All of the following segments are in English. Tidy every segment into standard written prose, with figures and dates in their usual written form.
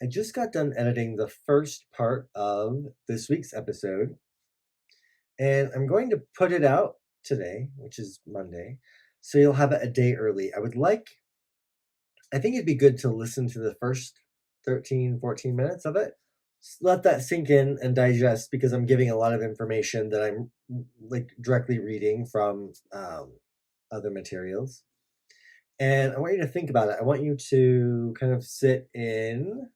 I just got done editing the first part of this week's episode, and I'm going to put it out today, which is Monday, so you'll have it a day early. I think it'd be good to listen to the first 13, 14 minutes of it. Let that sink in and digest because I'm giving a lot of information that I'm like directly reading from other materials. And I want you to think about it. I want you to kind of sit in.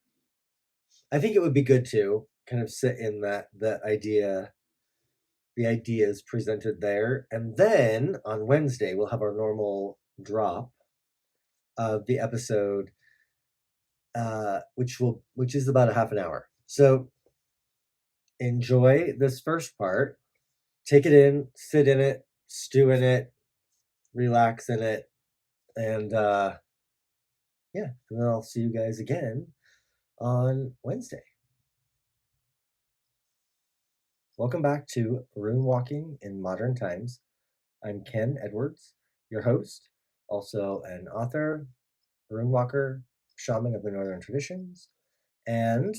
I think it would be good to kind of sit in the ideas presented there. And then on Wednesday, we'll have our normal drop of the episode, which is about a half an hour. So enjoy this first part, take it in, sit in it, stew in it, relax in it, and and then I'll see you guys again on Wednesday. Welcome back to Rune Walking in Modern Times. I'm Ken Edwards, your host, also an author, rune walker, shaman of the Northern traditions, and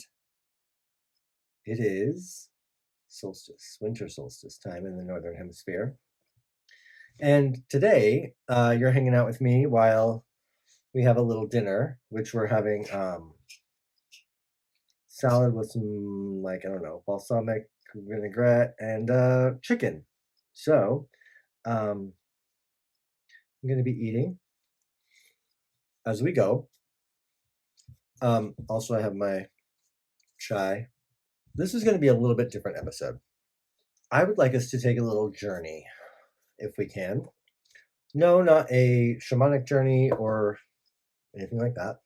it is winter solstice time in the Northern Hemisphere. And today, you're hanging out with me while we have a little dinner, which we're having salad with some, balsamic vinaigrette and chicken. So, I'm going to be eating as we go. Also, I have my chai. This is going to be a little bit different episode. I would like us to take a little journey, if we can. No, not a shamanic journey or anything like that.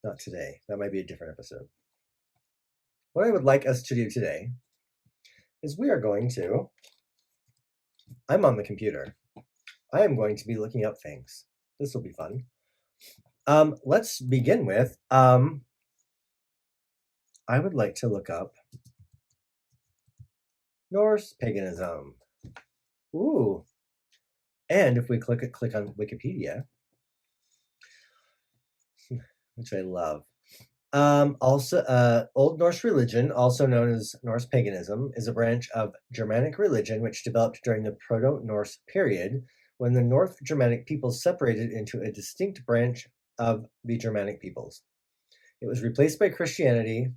Not today. That might be a different episode. What I would like us to do today is we are going to... I'm on the computer. I am going to be looking up things. This will be fun. Let's begin with... I would like to look up Norse paganism. Ooh. And if we click on Wikipedia, which I love. Old Norse religion, also known as Norse paganism, is a branch of Germanic religion which developed during the Proto-Norse period, when the North Germanic peoples separated into a distinct branch of the Germanic peoples. It was replaced by Christianity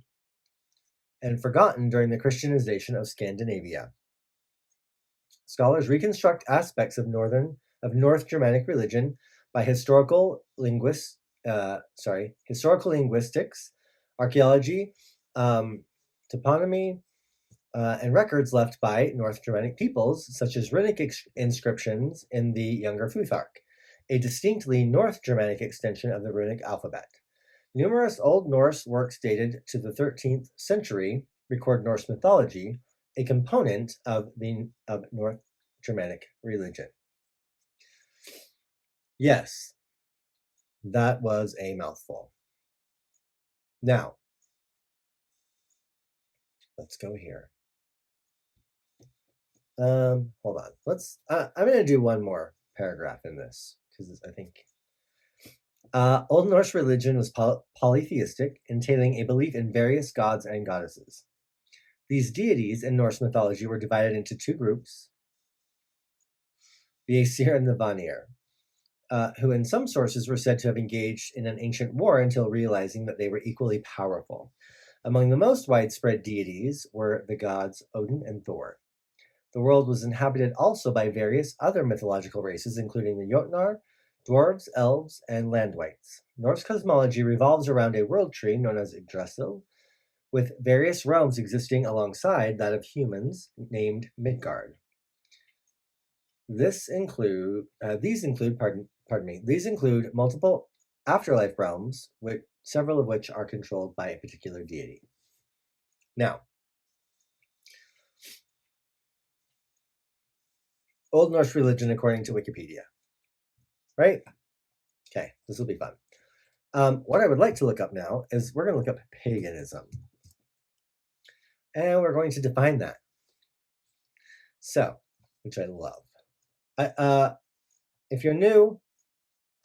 and forgotten during the Christianization of Scandinavia. Scholars reconstruct aspects of North Germanic religion by historical linguistics, archaeology, toponymy, and records left by North Germanic peoples, such as runic inscriptions in the Younger Futhark, a distinctly North Germanic extension of the runic alphabet. Numerous Old Norse works dated to the 13th century record Norse mythology, a component of North Germanic religion. Yes, that was a mouthful. Now, let's go here. Hold on. I'm going to do one more paragraph in this because I think Old Norse religion was polytheistic, entailing a belief in various gods and goddesses. These deities in Norse mythology were divided into two groups, the Aesir and the Vanir, who in some sources were said to have engaged in an ancient war until realizing that they were equally powerful. Among the most widespread deities were the gods Odin and Thor. The world was inhabited also by various other mythological races, including the Jotnar, dwarves, elves, and landwights. Norse cosmology revolves around a world tree known as Yggdrasil, with various realms existing alongside that of humans named Midgard. These include multiple afterlife realms, several of which are controlled by a particular deity. Now, Old Norse religion according to Wikipedia, right? Okay, this will be fun. What I would like to look up now is we're going to look up paganism. And we're going to define that. So, which I love. If you're new,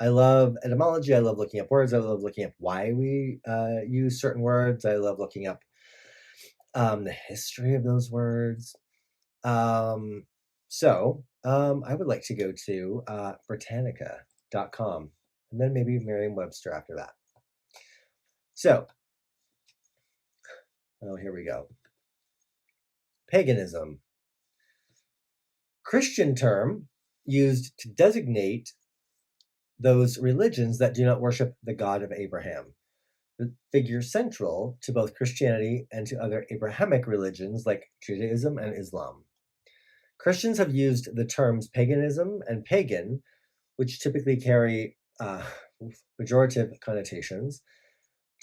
I love etymology. I love looking up words. I love looking up why we use certain words. I love looking up the history of those words. I would like to go to Britannica.com and then maybe Merriam-Webster after that. So, here we go. Paganism. Christian term used to designate those religions that do not worship the God of Abraham. The figure central to both Christianity and to other Abrahamic religions like Judaism and Islam. Christians have used the terms paganism and pagan, which typically carry pejorative connotations,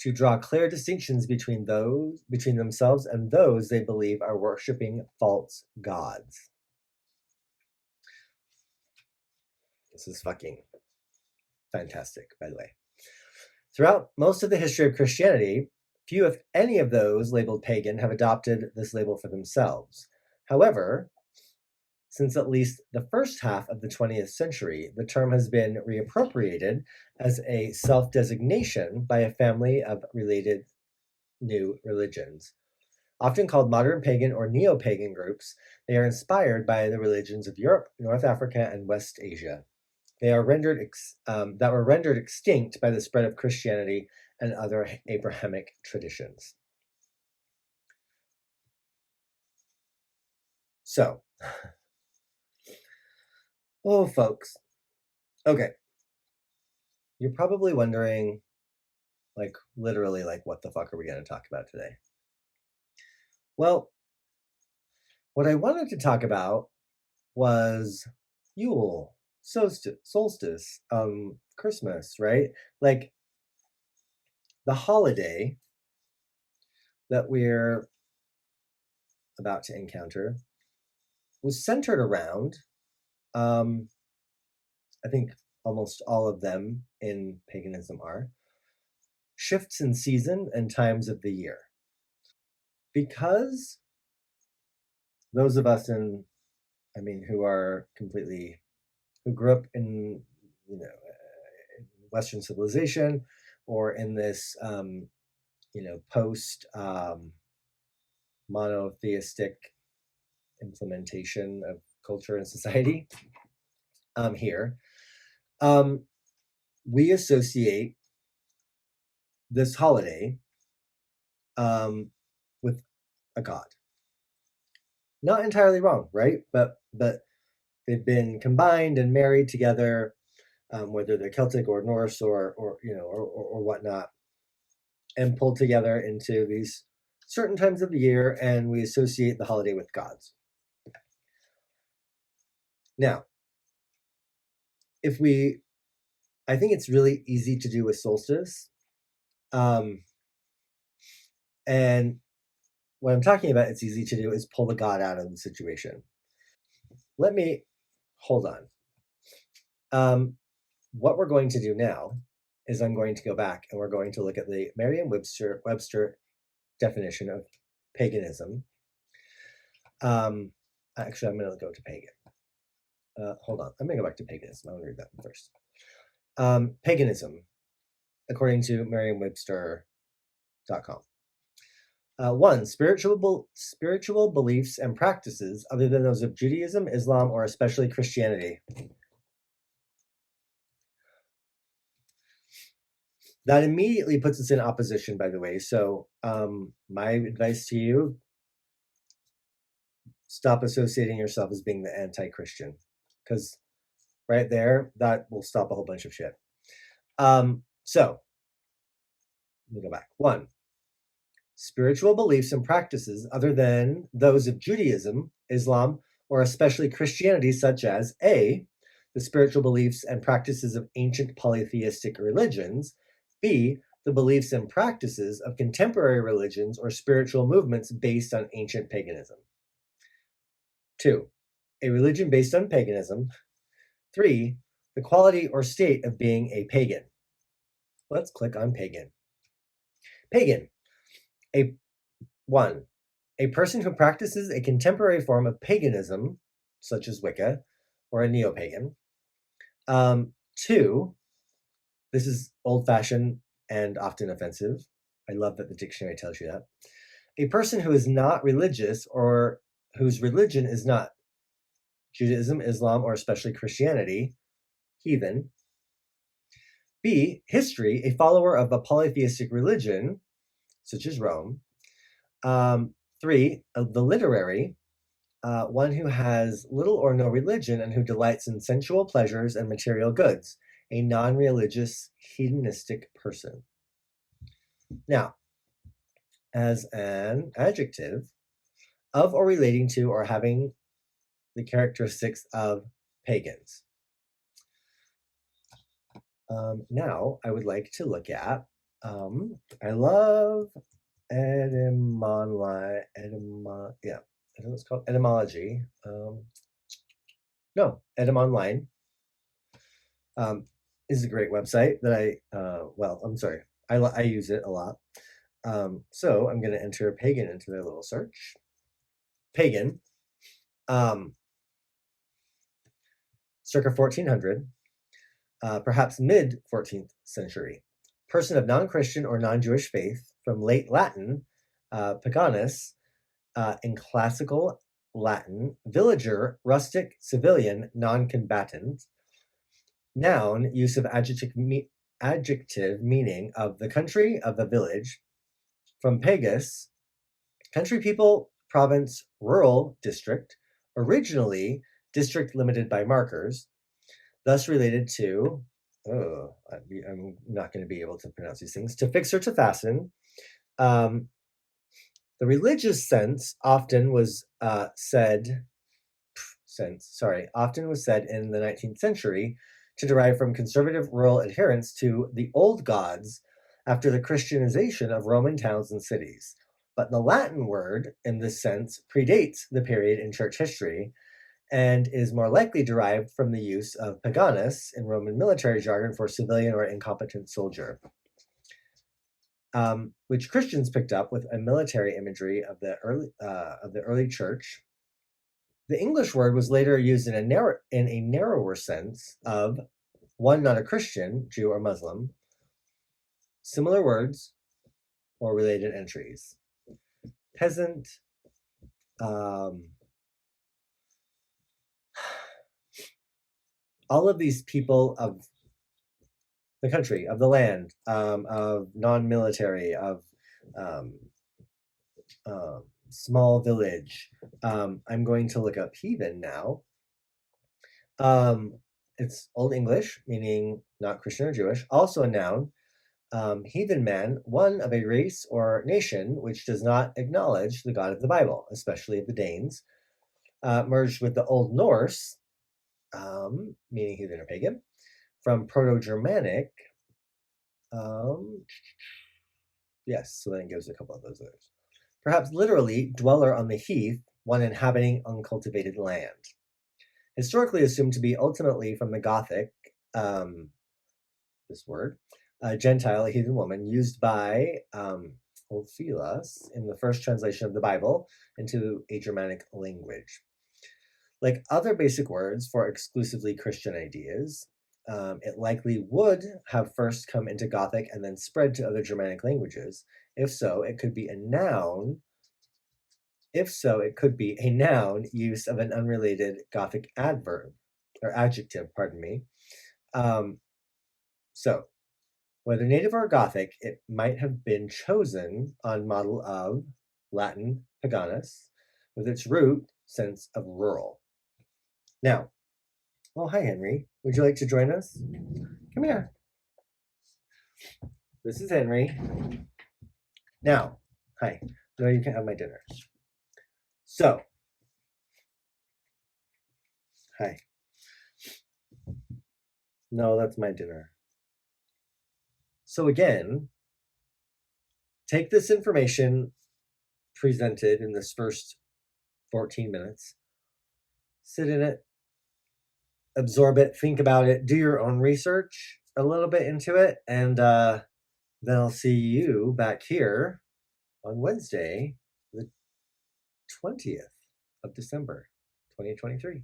to draw clear distinctions between themselves and those they believe are worshiping false gods. This is fucking fantastic, by the way. Throughout most of the history of Christianity, few, if any, of those labeled pagan have adopted this label for themselves. However, since at least the first half of the 20th century, the term has been reappropriated as a self-designation by a family of related new religions. Often called modern pagan or neo-pagan groups, they are inspired by the religions of Europe, North Africa, and West Asia. They are that were rendered extinct by the spread of Christianity and other Abrahamic traditions. So, oh, folks. Okay. You're probably wondering, literally, what the fuck are we going to talk about today? Well, what I wanted to talk about was Yule, solstice, Christmas, right? Like the holiday that we're about to encounter was centered around, I think almost all of them in paganism are, shifts in season and times of the year. Because those of us who grew up in, Western civilization or in this, post monotheistic implementation of culture and society here, we associate this holiday with a god. Not entirely wrong, right? But they've been combined and married together, whether they're Celtic or Norse or whatnot, and pulled together into these certain times of the year, and we associate the holiday with gods. Now, I think it's really easy to do with solstice. And what I'm talking about, it's easy to do, is pull the god out of the situation. Hold on. What we're going to do now is I'm going to go back and we're going to look at the Merriam-Webster definition of paganism. Actually, I'm going to go to pagan. Hold on. I'm going to go back to paganism. I'm going to read that one first. Paganism, according to Merriam-Webster.com. 1. Spiritual beliefs and practices other than those of Judaism, Islam, or especially Christianity. That immediately puts us in opposition, by the way. So my advice to you, stop associating yourself as being the anti-Christian, because right there, that will stop a whole bunch of shit. So let me go back. 1. Spiritual beliefs and practices other than those of Judaism, Islam, or especially Christianity, such as A, the spiritual beliefs and practices of ancient polytheistic religions, B, the beliefs and practices of contemporary religions or spiritual movements based on ancient paganism. 2, a religion based on paganism. 3, the quality or state of being a pagan. Let's click on pagan. Pagan. 1, a person who practices a contemporary form of paganism, such as Wicca, or a neo-pagan. 2, This is old-fashioned and often offensive. I love that the dictionary tells you that. A person who is not religious or whose religion is not Judaism, Islam, or especially Christianity, heathen. B, history, a follower of a polytheistic religion, such as Rome. 3, the literary, one who has little or no religion and who delights in sensual pleasures and material goods, a non-religious hedonistic person. Now, as an adjective, of or relating to or having the characteristics of pagans. Now, I would like to look at, I love etymology. I think it's called etymology. No, Etymonline is a great website that I use it a lot. So I'm going to enter pagan into their little search. Pagan, circa 1400, perhaps mid-14th century. Person of non-Christian or non-Jewish faith, from late Latin, paganus, in classical Latin, villager, rustic, civilian, non-combatant. Noun, use of adjective meaning of the country, of the village. From pagus, country people, province, rural district, originally district limited by markers, thus related to, I'm not going to be able to pronounce these things, to fix or to fasten. The religious sense often was said in the 19th century to derive from conservative rural adherence to the old gods after the Christianization of Roman towns and cities. But the Latin word, in this sense, predates the period in church history and is more likely derived from the use of paganus in Roman military jargon for civilian or incompetent soldier, which Christians picked up with a military imagery of the early church. The English word was later used in a narrower sense of one not a Christian, Jew or Muslim. Similar words or related entries. Peasant, all of these people of the country, of the land, of non-military, of small village. I'm going to look up heathen now. It's Old English, meaning not Christian or Jewish, also a noun. Heathen man, one of a race or nation which does not acknowledge the God of the Bible, especially of the Danes, merged with the Old Norse, meaning heathen or pagan, from Proto-Germanic. Yes, so then it gives a couple of those others. Perhaps literally, dweller on the heath, one inhabiting uncultivated land. Historically assumed to be ultimately from the Gothic, this word, Gentile, a heathen woman, used by Ulfilas in the first translation of the Bible into a Germanic language. Like other basic words for exclusively Christian ideas, it likely would have first come into Gothic and then spread to other Germanic languages. If so, it could be a noun. Use of an unrelated Gothic adverb or adjective, pardon me. So, whether native or Gothic, it might have been chosen on model of Latin paganus, with its root sense of rural. Now, oh, hi, Henry. Would you like to join us? Come here. This is Henry. Now, hi. No, you can't have my dinner. So, hi. No, that's my dinner. So again, take this information presented in this first 14 minutes, sit in it, absorb it, think about it, do your own research a little bit into it, and then I'll see you back here on Wednesday, the 20th of December, 2023.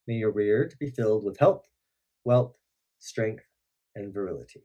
May your year be filled with health, wealth, strength, and virility.